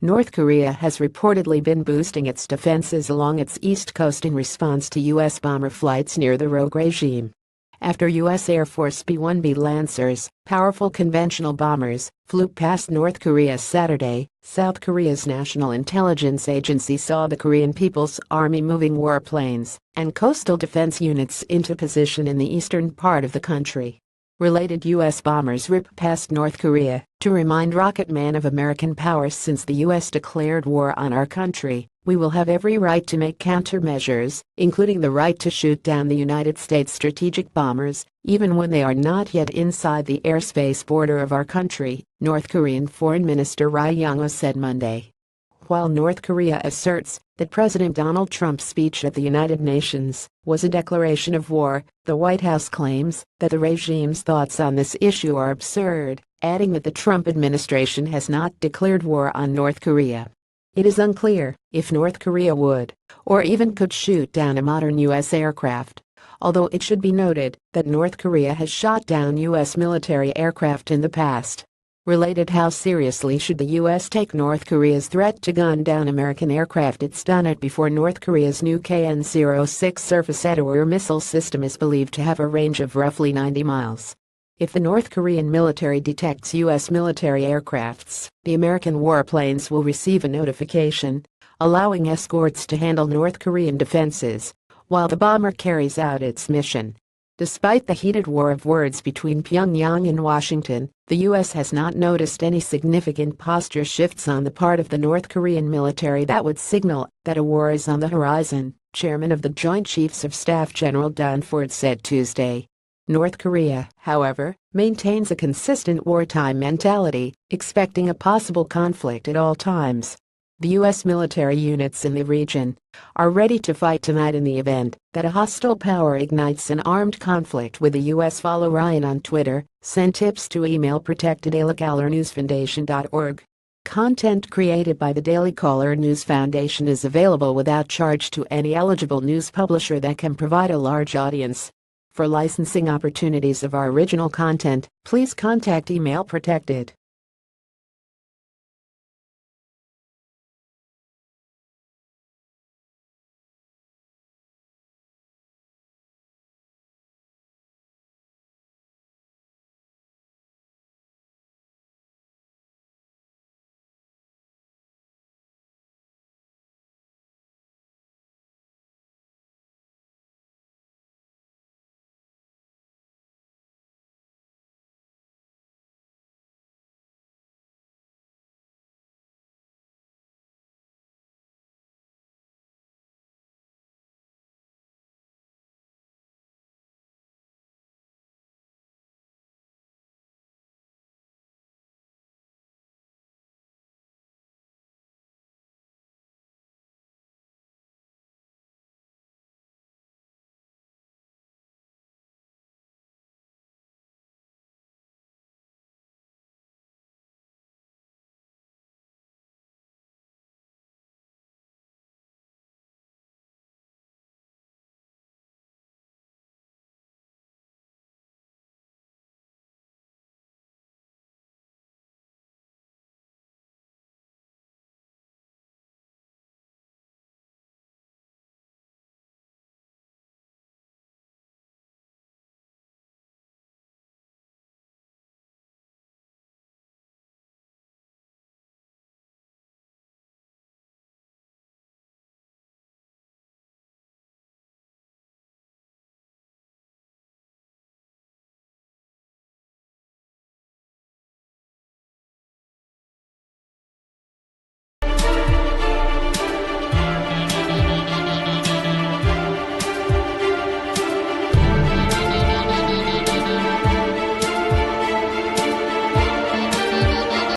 North Korea has reportedly been boosting its defenses along its east coast in response to U.S. bomber flights near the rogue regime. After U.S. Air Force B-1B Lancers, powerful conventional bombers, flew past North Korea Saturday, South Korea's National Intelligence Agency saw the Korean People's Army moving warplanes and coastal defense units into position in the eastern part of the country. Related U.S. bombers ripped past North Korea to remind Rocket Man of American power. Since the U.S. declared war on our country, we will have every right to make countermeasures, including the right to shoot down the United States strategic bombers, even when they are not yet inside the airspace border of our country, North Korean Foreign Minister Ri Yong-ho said Monday. While North Korea asserts that President Donald Trump's speech at the United Nations was a declaration of war, the White House claims that the regime's thoughts on this issue are absurd, adding that the Trump administration has not declared war on North Korea. It is unclear if North Korea would, or even could shoot down a modern U.S. aircraft, although it should be noted that North Korea has shot down U.S. military aircraft in the past. Related: how seriously should the U.S. take North Korea's threat to gun down American aircraft? It's done it before. North Korea's new KN-06 surface-to-air missile system is believed to have a range of roughly 90 miles. If the North Korean military detects U.S. military aircrafts, the American warplanes will receive a notification, allowing escorts to handle North Korean defenses while the bomber carries out its mission. Despite the heated war of words between Pyongyang and Washington, the U.S. has not noticed any significant posture shifts on the part of the North Korean military that would signal that a war is on the horizon, Chairman of the Joint Chiefs of Staff General Don Ford said Tuesday. North Korea, however, maintains a consistent wartime mentality, expecting a possible conflict at all times. The U.S. military units in the region are ready to fight tonight in the event that a hostile power ignites an armed conflict with the U.S. Follow Ryan on Twitter, send tips to email protect@daillycallerNewsFoundation.org. Content created by the Daily Caller News Foundation is available without charge to any eligible news publisher that can provide a large audience. For licensing opportunities of our original content, please contact Email Protected.